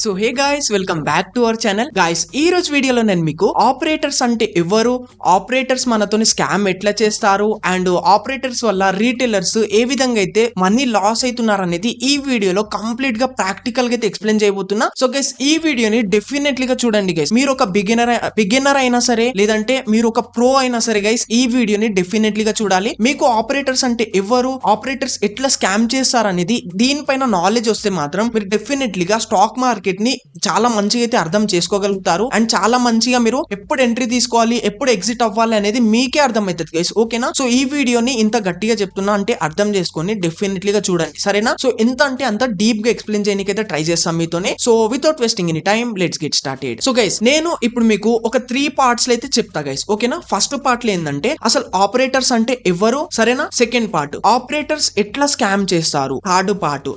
So hey guys, welcome back to our channel. Guys, ఈ రోజు వీడియోలో నేను మీకు ఆపరేటర్స్ అంటే ఎవరు, ఆపరేటర్స్ మనతోని స్కామ్ ఎట్లా చేస్తారు అండ్ ఆపరేటర్స్ వల్ల రీటైలర్స్ ఏ విధంగా అయితే మనీ లాస్ అవుతున్నారు అనేది ఈ వీడియోలో కంప్లీట్ గా ప్రాక్టికల్ గా అయితే ఎక్స్ప్లెయిన్ చేయబోతున్నా. సో గైస్, ఈ వీడియోని డెఫినెట్లీ గా చూడండి గైస్. మీరు ఒక బిగినర్ అయినా సరే, లేదంటే మీరు ఒక ప్రో అయినా సరే గైస్, ఈ వీడియోని డెఫినెట్లీ గా చూడాలి. మీకు ఆపరేటర్స్ అంటే ఎవరు, ఆపరేటర్స్ ఎట్లా స్కామ్ చేస్తారు అనేది దీనిపైన నాలెడ్జ్ వస్తే మాత్రం మీరు డెఫినెట్లీగా స్టాక్ మార్కెట్ ని చాలా మంచిగా అయితే అర్థం చేసుకోగలుగుతారు. అండ్ చాలా మంచిగా మీరు ఎప్పుడు ఎంట్రీ తీసుకోవాలి, ఎప్పుడు ఎగ్జిట్ అవ్వాలి అనేది మీకే అర్థమవుతుంది గైస్. ఓకేనా? సో ఈ వీడియోని ఇంత గట్టిగా చెప్తున్నా అంటే అర్థం చేసుకొని డెఫినెట్లీగా చూడండి, సరేనా? సో ఎంత అంటే అంత డీప్ గా ఎక్స్ప్లెయిన్ చేయడానికి అయితే ట్రై చేస్తాం మీతోనే. So without wasting any time, let's get started. So guys, నేను ఇప్పుడు మీకు ఒక 3 పార్ట్స్ లో అయితే చెప్తా గైస్. ఓకేనా? ఫస్ట్ పార్ట్ లో ఏంటంటే అసలు ఆపరేటర్స్ అంటే ఎవరు, సరేనా? సెకండ్ పార్ట్ ఆపరేటర్స్ ఎట్లా స్కామ్ చేస్తారు, థర్డ్ పార్ట్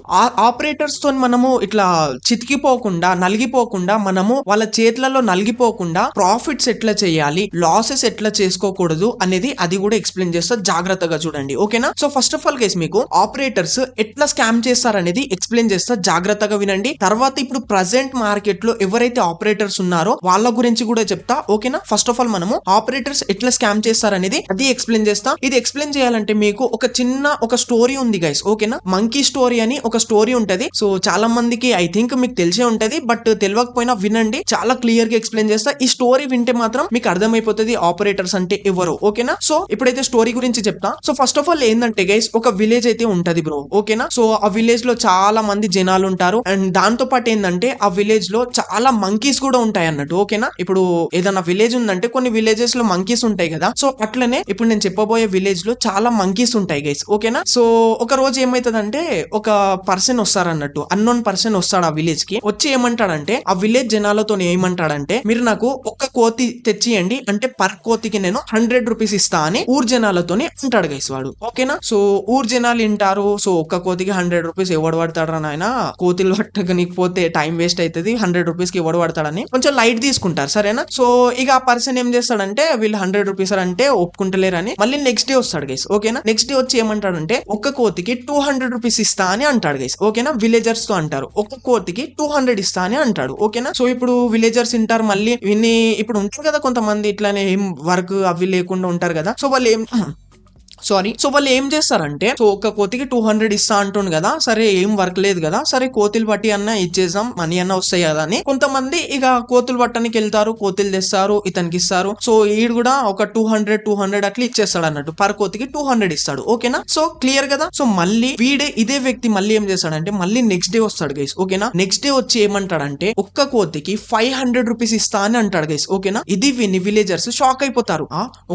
ఆపరేటర్స్ తో మనము ఇట్లా చితికిపోకుండా నలిగిపోకుండా, మనము వాళ్ళ చేతులలో నలిగిపోకుండా ప్రాఫిట్స్ ఎట్లా చేయాలి, లాసెస్ ఎట్లా చేసుకోకూడదు అనేది అది కూడా ఎక్స్ప్లెయిన్ చేస్తా. జాగ్రత్తగా చూడండి, ఓకేనా? So first of all guys, మీకు ఆపరేటర్స్ ఎట్లా స్కామ్ చేస్తారు అనేది ఎక్స్ప్లెయిన్ చేస్తా, జాగ్రత్తగా వినండి. తర్వాత ఇప్పుడు ప్రజెంట్ మార్కెట్ లో ఎవరైతే ఆపరేటర్స్ ఉన్నారో వాళ్ళ గురించి కూడా చెప్తా, ఓకేనా? ఫస్ట్ ఆఫ్ ఆల్ మనము ఆపరేటర్స్ ఎట్లా స్కామ్ చేస్తారు అనేది అది ఎక్స్ప్లెయిన్ చేస్తా. ఇది ఎక్స్ప్లెయిన్ చేయాలంటే మీకు ఒక స్టోరీ ఉంది గైస్, ఓకేనా? మంకీ స్టోరీ అని ఒక స్టోరీ ఉంటది. సో చాలా మందికి ఐ థింక్ మీకు తెలిసే ఉంటది, బట్ తెలియకపోయినా వినండి, చాలా క్లియర్ గా ఎక్స్ప్లెయిన్ చేస్తా. ఈ స్టోరీ వింటే మాత్రం మీకు అర్థమైపోతుంది ఆపరేటర్స్ అంటే ఎవరు, ఓకేనా? సో ఇప్పుడైతే స్టోరీ గురించి చెప్తా. సో ఫస్ట్ ఆఫ్ ఆల్ ఏంటంటే గైస్, ఒక విలేజ్ అయితే ఉంటది బ్రో, ఓకేనా? సో ఆ విలేజ్ లో చాలా మంది జనాలు ఉంటారు. అండ్ దాంతో పాటు ఏంటంటే ఆ విలేజ్ లో చాలా మంకీస్ కూడా ఉంటాయి అన్నట్టు, ఓకేనా? ఇప్పుడు ఏదైనా విలేజ్ ఉందంటే కొన్ని విలేజెస్ లో మంకీస్ ఉంటాయి కదా. సో అట్లనే ఇప్పుడు నేను చెప్పబోయే విలేజ్ లో చాలా మంకీస్ ఉంటాయి గైస్, ఓకేనా? సో ఒక రోజు ఏమైతుందంటే ఒక పర్సన్ వస్తారన్నట్టు, అన్నోన్ పర్సన్ వస్తాడు ఆ విలేజ్ కి. వచ్చి ఏమంటాడంటే ఆ విలేజ్ జనాలతో ఏమంటాడంటే, మీరు నాకు ఒక్క కోతి తెచ్చియండి, అంటే పర్ కోతికి నేను 100 రూపీస్ ఇస్తా అని ఊరు జనాలతోని అంటాడు గైస్ వాడు, ఓకేనా? సో ఊరు జనాలు వింటారు. సో ఒక్క కోతికి 100 రూపీస్ ఎవడు పడతాడు నాయన, కోతిలు పట్టకనికి పోతే టైం వేస్ట్ అవుతుంది, 100 రూపీస్ కి ఎవడు పడతాడని కొంచెం లైట్ తీసుకుంటారు, సరేనా? సో ఇక ఆ పర్సన్ ఏం చేస్తాడంటే, వీళ్ళు 100 రూపీస్ అంటే ఒప్పుకుంటలేరని మళ్ళీ నెక్స్ట్ డే వస్తాడు గైస్, ఓకేనా? నెక్స్ట్ డే వచ్చి ఏమంటాడంటే ఒక్క కోతికి 200 రూపీస్ ఇస్తా అని అంటాడు గైస్, ఓకేనా? విలేజర్స్ తో అంటారు ఒక్క కోతికి 200 ఇస్తా అని అంటాడు, ఓకేనా? సో ఇప్పుడు విలేజర్స్ వింటారు, మళ్ళీ విని ఇప్పుడు ఉంటారు కదా కొంతమంది ఇట్లానే ఏం వర్క్ అవి లేకుండా ఉంటారు కదా. సో వాళ్ళు ఏం చేస్తారంటే, సో ఒక కోతికి 200 ఇస్తా అంటుండు కదా, సరే ఏం వర్క్ లేదు కదా, సరే కోతులు పట్టి అన్న ఇచ్చేసాం, మనీ అన్న వస్తాయి కదా అని కొంతమంది ఇక కోతులు పట్టడానికి వెళ్తారు, కోతులు తెస్తారు, ఇతనికి ఇస్తారు. సో ఈడు కూడా ఒక 200 అట్లా ఇచ్చేస్తాడు అన్నట్టు, పర్ కోతికి 200 ఇస్తాడు, ఓకేనా? సో క్లియర్ కదా. సో మళ్ళీ ఇదే వ్యక్తి మళ్ళీ ఏం చేస్తాడంటే, మళ్ళీ నెక్స్ట్ డే వస్తాడు గైస్, ఓకేనా? నెక్స్ట్ డే వచ్చి ఏమంటాడంటే ఒక్క కోతికి 500 రూపీస్ ఇస్తా అని అంటాడు గైస్, ఓకేనా? ఇది విని విలేజర్స్ షాక్ అయిపోతారు.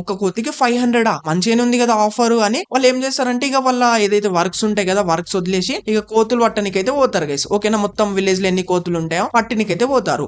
ఒక్క కోతికి 500 మంచిగానే ఉంది కదా ఆఫర్ అని వాళ్ళు ఏం చేస్తారంటే, ఇక వాళ్ళ ఏదైతే వర్క్స్ ఉంటాయి కదా, వర్క్స్ వదిలేసి ఇక కోతులు పట్టడానికి అయితే పోతారు గైస్, ఓకేనా? మొత్తం విలేజ్ లో ఎన్ని కోతులు ఉంటాయో పట్టనికైతే పోతారు.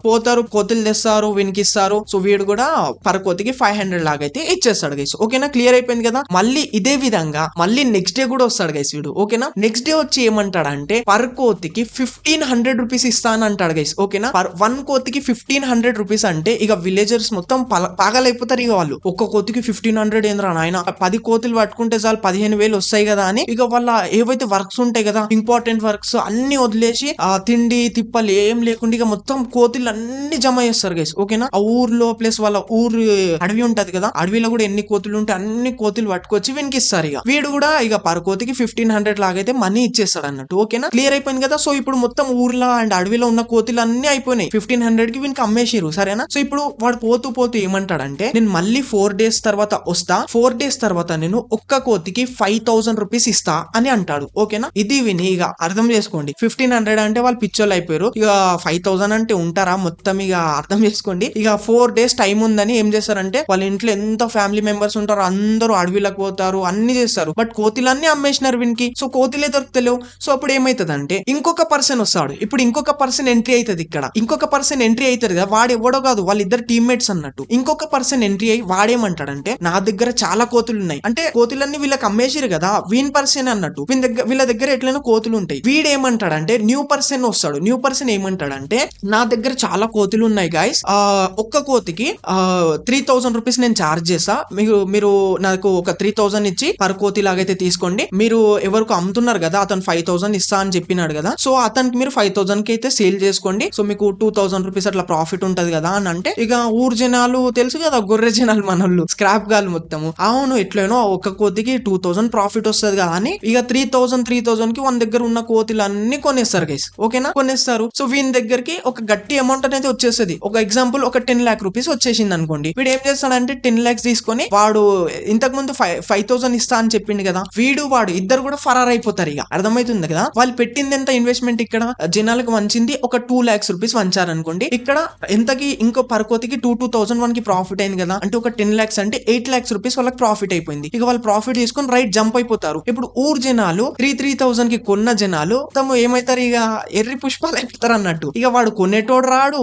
కోతులు తెస్తారు, వినికిస్తారు. సో వీడు కూడా పర్ కోతికి 500 లాగైతే ఇచ్చేస్తాడు గైస్, ఓకేనా? క్లియర్ అయిపోయింది కదా. మళ్ళీ ఇదే విధంగా మళ్ళీ నెక్స్ట్ డే కూడా వస్తాడు గైస్ వీడు, ఓకేనా? నెక్స్ట్ డే వచ్చి ఏమంటాడంటే పర్ కోతికి 1500 రూపీస్ ఇస్తా అని అంటాడు గైస్, ఓకేనా? వన్ కోతికి 1500 రూపీస్ అంటే ఇక విలేజర్స్ మొత్తం పాగలైపోతారు. ఇక వాళ్ళు ఒక్క కోతికి 1500 ఏంద్రా నాయన, 10 కోతులు పట్టుకుంటే చాలు 15,000 వస్తాయి కదా అని ఇక వాళ్ళ ఏవైతే వర్క్స్ ఉంటాయి కదా, ఇంపార్టెంట్ వర్క్స్ అన్ని వదిలేసి ఆ తిండి తిప్పలు ఏం లేకుండా ఇక మొత్తం కోతులు అన్ని జమ చేస్తారు గైస్, ఓకేనా? ఆ ఊర్లో ప్లస్ వాళ్ళ ఊరు అడవి ఉంటది కదా, అడవిలో కూడా ఎన్ని కోతులు ఉంటే అన్ని కోతులు పట్టుకొచ్చి వినికిస్తారు. ఇక వీడు కూడా ఇక పర్ కోతికి 1500 లాగైతే మనీ ఇచ్చేస్తాడు అన్నట్టు, ఓకేనా? క్లియర్ అయిపోయింది కదా. సో ఇప్పుడు మొత్తం ఊర్లో అండ్ అడవిలో ఉన్న కోతులు అన్ని అయిపోయినాయి, 1500 కి వీనికి అమ్మేసిరు, సరేనా? సో ఇప్పుడు వాడు పోతూ ఏమంటాడంటే, నేను మళ్ళీ 4 డేస్ తర్వాత వస్తా, 4 డేస్ తర్వాత నేను ఒక్క కోతికి 5000 రూపీస్ ఇస్తా అని అంటాడు, ఓకేనా? ఇది విని ఇక అర్థం చేసుకోండి, 1500 అంటే వాళ్ళు పిచ్చోళ్ళు అయిపోయారు. ఇక 5000 అంటే ఉంటారా మొత్తం, ఇక అర్థం చేసుకోండి. ఇక 4 డేస్ టైం ఉందని ఏం చేస్తారంటే, వాళ్ళ ఇంట్లో ఎంత ఫ్యామిలీ మెంబర్స్ ఉంటారో అందరూ అడవిలకు పోతారు, అన్ని చేస్తారు. బట్ కోతులన్నీ అమ్మేసినారు వీనికి. సో కోతులే దొరుకుతలేవు. సో అప్పుడు ఏమైతుందంటే ఇంకొక పర్సన్ వస్తాడు. ఇప్పుడు ఇంకొక పర్సన్ ఎంట్రీ అవుతుంది. ఇక్కడ ఇంకొక పర్సన్ ఎంట్రీ అవుతారు కదా, వాడు ఎవడో కాదు, వాళ్ళిద్దరు టీమ్మేట్స్ అన్నట్టు. ఇంకొక పర్సన్ ఎంట్రీ అయ్యి వాడేమంటాడంటే, నా దగ్గర చాలా కోతులు ఉన్నాయి, అంటే కోతులు కోతులన్నీ వీళ్ళకి అమ్మేసిరు కదా, వీన్ పర్సన్ అన్నట్టు వీళ్ళ దగ్గర ఎట్లైనా కోతులు ఉంటాయి. వీడు ఏమంటాడంటే న్యూ పర్సన్ వస్తాడు. న్యూ పర్సన్ ఏమంటాడంటే నా దగ్గర చాలా కోతులు ఉన్నాయి గాయస్, ఒక్క కోతికి 3000 రూపీస్ నేను ఛార్జ్ చేస్తా, మీరు నాకు ఒక 3000 ఇచ్చి పర్ కోతి లాగైతే తీసుకోండి. మీరు ఎవరికి అమ్ముతున్నారు కదా అతను 5000 ఇస్తా అని చెప్పినాడు కదా, సో అతనికి మీరు 5000 కి అయితే సేల్ చేసుకోండి, సో మీకు 2000 రూపీస్ అట్లా ప్రాఫిట్ ఉంటది కదా అని అంటే, ఇక ఊరు జనాలు తెలుసు కదా గొర్రె జనాలు మనోళ్ళు స్క్రాప్ గాలు మొత్తము, అవును ఎట్లనో ఒక్క కోతికి 2000 ప్రాఫిట్ వస్తుంది కదా అని ఇక 3000 కి మన దగ్గర ఉన్న కోతులు అన్ని కొనేస్తారు గైస్. ఓకేనా, కొనేస్తారు. సో వీని దగ్గరికి ఒక గట్టి అమౌంట్ అనేది వచ్చేస్తుంది. ఒక ఎగ్జాంపుల్ ఒక 10 lakh రూపీస్ వచ్చేసింది అనుకోండి. వీడు ఏం చేస్తాడంటే 10 lakhs తీసుకొని వాడు ఇంతకు ముందు 5000 ఇస్తా అని చెప్పిండు కదా, వాడు ఇద్దరు కూడా ఫరార్ అయిపోతారు. ఇక అర్థమవుతుంది కదా, వాళ్ళు పెట్టింది ఎంత ఇన్వెస్ట్మెంట్ ఇక్కడ జనాలకు వంచింది ఒక 2 lakhs రూపీస్ వంచారు అనుకోండి. ఇక్కడ ఎంతకి ఇంకో పరకోతికి 2000 మనకి ప్రాఫిట్ అయింది కదా, అంటే ఒక 10 lakhs అంటే 8 lakhs రూపీస్ వాళ్ళకి ప్రాఫిట్ అయిపోయింది. ఇక వాళ్ళు ప్రాఫిట్ తీసుకొని రైట్ జంప్ అయిపోతారు. ఇప్పుడు ఊరు జనాలు 3000 కి కొన్న జనాలు తమ ఏమైతారు, ఇక ఎర్రి పుష్పాలు అయిపోతారు అన్నట్టు. ఇక వాడు కొనేటోడు రాడు,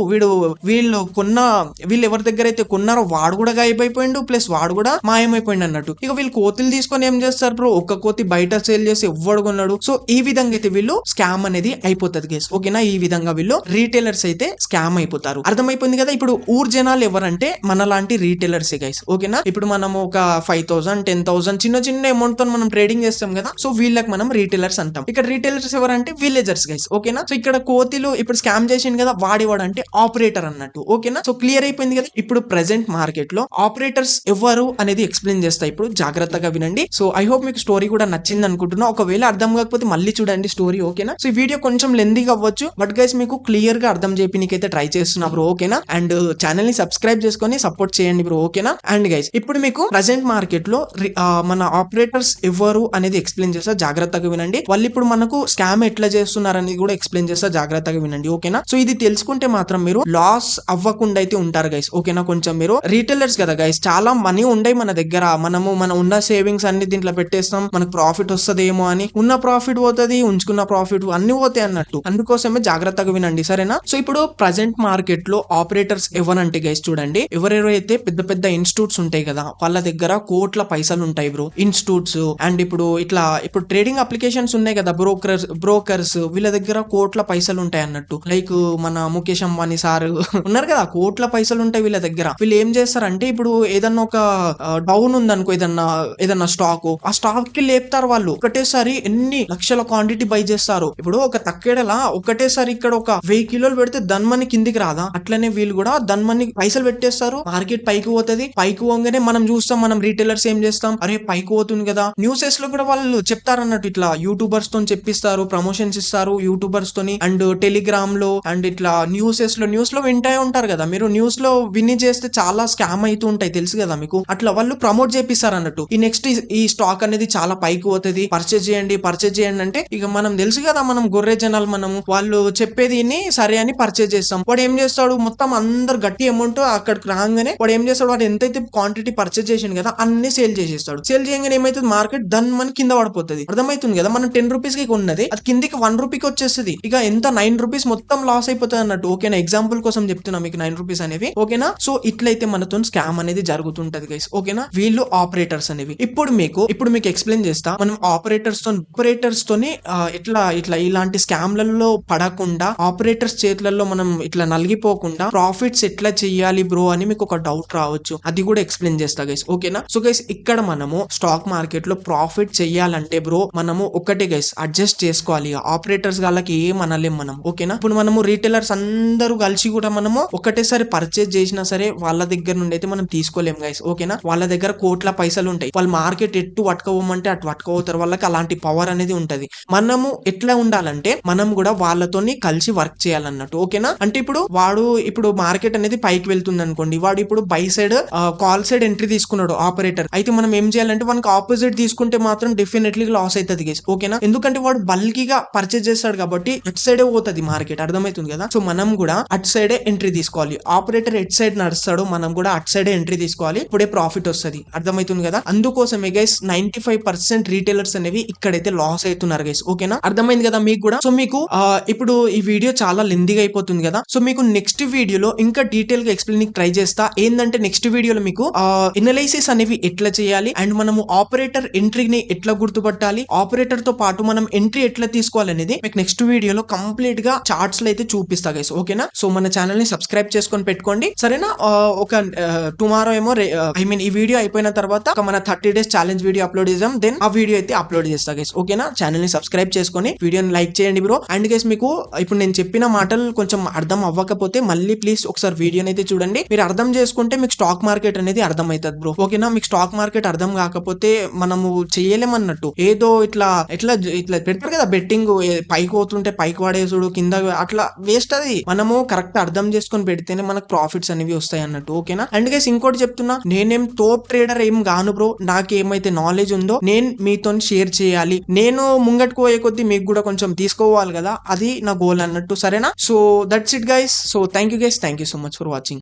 వీళ్ళు ఎవరి దగ్గర అయితే కొన్నారో వాడు కూడా గాయబైపోయిండు, ప్లస్ వాడు కూడా మాయమైపోయిండు అన్నట్టు. ఇక వీళ్ళు కోతులు తీసుకొని ఏం చేస్తారు బ్రో, ఒక్క కోతి బయట సేల్ చేసి ఎవ్వడు కొన్నాడు. సో ఈ విధంగా అయితే వీళ్ళు స్కామ్ అనేది అయిపోతుంది గైస్. ఓకేనా, ఈ విధంగా వీళ్ళు రీటైలర్స్ అయితే స్కామ్ అయిపోతారు. అర్థమైపోయింది కదా. ఇప్పుడు ఊరు జనాలు ఎవరంటే మన లాంటి రీటైలర్స్ గైస్. ఓకేనా, ఇప్పుడు మనము ఒక 5000 10,000 చిన్న అమౌంట్ తో మనం ట్రేడింగ్ చేస్తాం కదా, సో వీళ్ళకి మనం రీటైలర్స్ అంటాం. ఇక్కడ రీటైలర్స్ ఎవరంటే విలేజర్స్ గైస్. ఓకేనా, సో ఇక్కడ కోతిలు ఇప్పుడు స్కామ్ చేసింది కదా, వాడేవాడంటే ఆపరేటర్ అన్నట్టు. ఓకేనా, సో క్లియర్ అయిపోయింది కదా. ఇప్పుడు ప్రెసెంట్ మార్కెట్ లో ఆపరేటర్స్ ఎవరు అనేది ఎక్స్ప్లెయిన్ చేస్తా, ఇప్పుడు జాగ్రత్తగా వినండి. సో ఐ హోప్ మీకు స్టోరీ కూడా నచ్చింది అనుకుంటున్నా. ఒకవేళ అర్థం కాకపోతే మళ్ళీ చూడండి స్టోరీ. ఓకేనా, సో ఈ వీడియో కొంచెం లెందీగా అవ్వచ్చు, బట్ గైస్ మీకు క్లియర్ గా అర్థం చేయడానికైతే ట్రై చేస్తున్నా బ్రో. ఓకేనా, అండ్ ఛానల్ ని సబ్స్క్రైబ్ చేసుకొని సపోర్ట్ చేయండి బ్రో. ఓకేనా, అండ్ గైస్ ఇప్పుడు మీకు ప్రెసెంట్ మార్కెట్ లో మన ఆపరేటర్స్ ఎవరు అనేది ఎక్స్ప్లెయిన్ చేస్తా, జాగ్రత్తగా వినండి. వాళ్ళు ఇప్పుడు మనకు స్కామ్ ఎట్లా చేస్తున్నారు అనేది కూడా ఎక్స్ప్లెయిన్ చేస్తా, జాగ్రత్తగా వినండి. ఓకేనా, సో ఇది తెలుసుకుంటే మాత్రం మీరు లాస్ అవ్వకుండా అయితే ఉంటారు గైస్. ఓకేనా, కొంచెం మీరు రీటైలర్స్ కదా గైస్, చాలా మనీ ఉండయి మన దగ్గర, మన ఉన్న సేవింగ్స్ అన్ని దీంట్లో పెట్టేస్తాం, మనకు ప్రాఫిట్ వస్తుందేమో అని, ఉన్న ప్రాఫిట్ పోతుంది, ఉంచుకున్న ప్రాఫిట్ అన్ని పోతాయి అన్నట్టు. అందుకోసమే జాగ్రత్తగా వినండి, సరేనా. సో ఇప్పుడు ప్రెసెంట్ మార్కెట్ లో ఆపరేటర్స్ ఎవరంటే గైస్ చూడండి, ఎవరెవరైతే పెద్ద పెద్ద ఇన్స్టిట్యూట్స్ ఉంటాయి కదా వాళ్ళ దగ్గర కోట్ల పైసలు ఉంటాయి బ్రో, ఇన్స్టిట్యూట్స్ అండ్ ఇప్పుడు ట్రేడింగ్ అప్లికేషన్స్ ఉన్నాయి కదా, బ్రోకర్స్ వీళ్ళ దగ్గర కోట్ల పైసలు ఉంటాయి అన్నట్టు. లైక్ మన ముఖేష్ అంబానీ సార్ ఉన్నారు కదా, కోట్ల పైసలు ఉంటాయి వీళ్ళ దగ్గర. వీళ్ళు ఏం చేస్తారంటే ఇప్పుడు ఏదన్నా ఒక డౌన్ ఉందనుకో, ఏదన్నా స్టాక్, ఆ స్టాక్ కి లేపుతారు వాళ్ళు. ఒకటేసారి ఎన్ని లక్షల క్వాంటిటీ బై చేస్తారు. ఇప్పుడు ఒక తక్కేడలా ఒకటేసారి ఇక్కడ ఒక 1000 కిలోలు పెడితే దన్మని కిందికి రాదా, అట్లనే వీళ్ళు కూడా దన్మని పైసలు పెట్టేస్తారు, మార్కెట్ పైకి పోతుంది. పైకి పోగానే మనం చూస్తాం, మనం రీటైలర్స్ ఏం చేస్తాం, అరే పైకి పోతుంది కదా, న్యూసెస్ లో కూడా వాళ్ళు చెప్తారు అన్నట్టు, ఇట్లా యూట్యూబర్స్ తో చెప్పిస్తారు, ప్రమోషన్స్ ఇస్తారు యూట్యూబర్స్ తోని, అండ్ టెలిగ్రామ్ లో అండ్ ఇట్లా న్యూస్ లో వింటే ఉంటారు కదా మీరు, న్యూస్ లో విని చేస్తే చాలా స్కామ్ అవుతూ ఉంటాయి తెలుసు కదా మీకు. అట్లా వాళ్ళు ప్రమోట్ చేపిస్తారు అన్నట్టు, ఈ నెక్స్ట్ ఈ స్టాక్ అనేది చాలా పైకి పోతుంది, పర్చేజ్ చేయండి అంటే ఇక మనం తెలుసు కదా, మనం గొర్రె జనాలు మనము, వాళ్ళు చెప్పేది సరే అని పర్చేజ్ చేస్తాం. వాడు ఏం చేస్తాడు, మొత్తం అందరు గట్టి అమౌంట్ అక్కడికి రాగానే వాడు ఏం చేస్తాడు, వాడు ఎంతైతే క్వాంటిటీ పర్చేజ్ చేసిండు కదా అన్ని సేల్ చేసేస్తాడు. సేల్ చేయగానే ఏమైతుంది, మార్కెట్ దన్ మన కింద పడిపోతుంది. అర్థమవుతుంది కదా, మనం 10 రూపీస్ కి ఉన్నది అది కిందికి 1 రూపీకి వచ్చేస్తుంది. ఇక ఎంత 9 రూపీస్ మొత్తం లాస్ అయిపోతుంది అన్నట్టు. ఓకేనా, ఎగ్జాంపుల్ కోసం చెప్తున్నా మీకు 9 రూపీస్ అనేవి. ఓకేనా, సో ఇట్లయితే మనతో స్కామ్ అనేది జరుగుతుంటది గైస్. ఓకేనా, వీళ్ళు ఆపరేటర్స్ అనేవి. ఇప్పుడు మీకు ఎక్స్ప్లెయిన్ చేస్తా, మనం ఆపరేటర్స్ తోని ఇలాంటి స్కామ్లలో పడకుండా, ఆపరేటర్స్ చేతులలో మనం ఇట్లా నలిగిపోకుండా ప్రాఫిట్స్ ఎట్లా చెయ్యాలి బ్రో అని మీకు ఒక డౌట్ రావచ్చు, అది కూడా ఎక్స్ప్లెయిన్ చేస్తా గైస్. ఓకేనా, సో గైస్ ఇక్కడ మనము స్టాక్ మార్కెట్ లో ప్రాఫిట్ చెయ్యాలంటే బ్రో మనము ఒకటే గైస్ అడ్జస్ట్ చేసుకోవాలి. ఆపరేటర్స్ వాళ్ళకి ఏం అనలేం మనం. ఓకేనా, ఇప్పుడు మనము రీటైలర్స్ అందరూ కలిసి కూడా మనము ఒకటేసారి పర్చేజ్ చేసినా సరే వాళ్ళ దగ్గర నుండి అయితే మనం తీసుకోలేం గైస్. ఓకేనా, వాళ్ళ దగ్గర కోట్ల పైసలు ఉంటాయి, వాళ్ళు మార్కెట్ ఎట్టు పట్టుకోవమంటే అటు పట్టుకోతారు, వాళ్ళకి అలాంటి పవర్ అనేది ఉంటది. మనము ఎట్లా ఉండాలంటే మనం కూడా వాళ్ళతోని కలిసి వర్క్ చేయాలన్నట్టు. ఓకేనా, అంటే ఇప్పుడు మార్కెట్ అనేది పైకి వెళ్తుంది అనుకోండి, వాడు ఇప్పుడు by side call side entry తీసుకున్నాడు ఆపరేటర్, అయితే మనం ఏం చేయాలంటే మనకి ఆపోజిట్ తీసుకుంటే మాత్రం డెఫినెట్లీ లాస్ అవుతుంది గైస్. ఓకేనా, ఎందుకంటే వాడు బల్కీగా పర్చేజ్ చేస్తాడు కాబట్టి అటు సైడే పోతుంది మార్కెట్. అర్థమవుతుంది కదా, సో మనం కూడా అటు సైడే ఎంట్రీ తీసుకోవాలి. ఆపరేటర్ ఎటు సైడ్ నడుస్తాడు, మనం కూడా అటు సైడే ఎంట్రీ తీసుకోవాలి, ఇప్పుడే ప్రాఫిట్ వస్తుంది. అర్థమవుతుంది కదా, అందుకోసమే గైస్ 95% రీటైలర్స్ అనేవి ఇక్కడైతే లాస్ అవుతున్నారు గైస్. ఓకేనా, అర్థమైంది కదా మీకు కూడా. సో మీకు ఇప్పుడు ఈ వీడియో చాలా లెందీగా అయిపోతుంది కదా, సో మీకు నెక్స్ట్ వీడియోలో ఇంకా డీటెయిల్ గా ఎక్స్ప్లెయిన్ ట్రై చేస్తా. ఏంటంటే నెక్స్ట్ వీడియోలో మీకు ఎనలైసిస్ అనేవి ఎట్లా చేయాలి అండ్ మనము ఆపరేటర్ ఎంట్రీని ఎట్లా గుర్తుపట్టాలి, ఆపరేటర్ తో పాటు మనం ఎంట్రీ ఎట్లా తీసుకోవాలనేది మీకు నెక్స్ట్ వీడియోలో కంప్లీట్ గా చార్ట్స్ లో అయితే చూపిస్తా గైస్. ఓకేనా? సో మన ఛానల్ ని సబ్స్క్రైబ్ చేసుకొని పెట్టుకోండి, సరేనా? ఒక టుమారో ఏమో ఈ వీడియో అయిపోయిన తర్వాత ఒక మన 30 days ఛాలెంజ్ వీడియో అప్లోడ్ చేద్దాం, దెన్ ఆ వీడియో అయితే అప్లోడ్ చేస్తా గైస్. ఓకేనా? ఛానల్ ని సబ్స్క్రైబ్ చేసుకొని వీడియోని లైక్ చేయండి బ్రో. అండ్ గైస్ మీకు ఇప్పుడు నేను చెప్పిన మాటలు కొంచెం అర్థం అవ్వకపోతే మళ్ళీ ప్లీజ్ ఒకసారి వీడియోని అయితే చూడండి. మీరు అర్థం చేసుకుంటే మీకు స్టాక్ మార్కెట్ అనేది అర్థం అవుతుంది బ్రో. ఓకేనా? మీకు స్టాక్ మార్కెట్ అర్థం కాకపోతే మనము చేయలేమన్నట్టు, ఏదో ఇట్లా ఇట్లా ఇట్లా పెడతారు కదా బెట్టింగ్, పైకి పోతుంటే పైకి పడేసుడు, కింద అట్లా వేస్ట్. అది మనము కరెక్ట్ అర్థం చేసుకొని పెడితేనే మనకు ప్రాఫిట్స్ అనేవి వస్తాయి అన్నట్టు. ఓకేనా? అండ్ గైస్ ఇంకోటి చెప్తున్నా, నేనేం తోప్ ట్రేడర్ ఏం గాను బ్రో. నాకేమైతే నాలెడ్జ్ ఉందో నేను మీతో షేర్ చేయాలి, నేను ముంగట్టుకు పోయే కొద్దీ మీకు కూడా కొంచెం తీసుకోవాలి కదా, అది నా గోల్ అన్నట్టు. సరేనా? So that's it guys. So thank you guys, thank you so much for watching.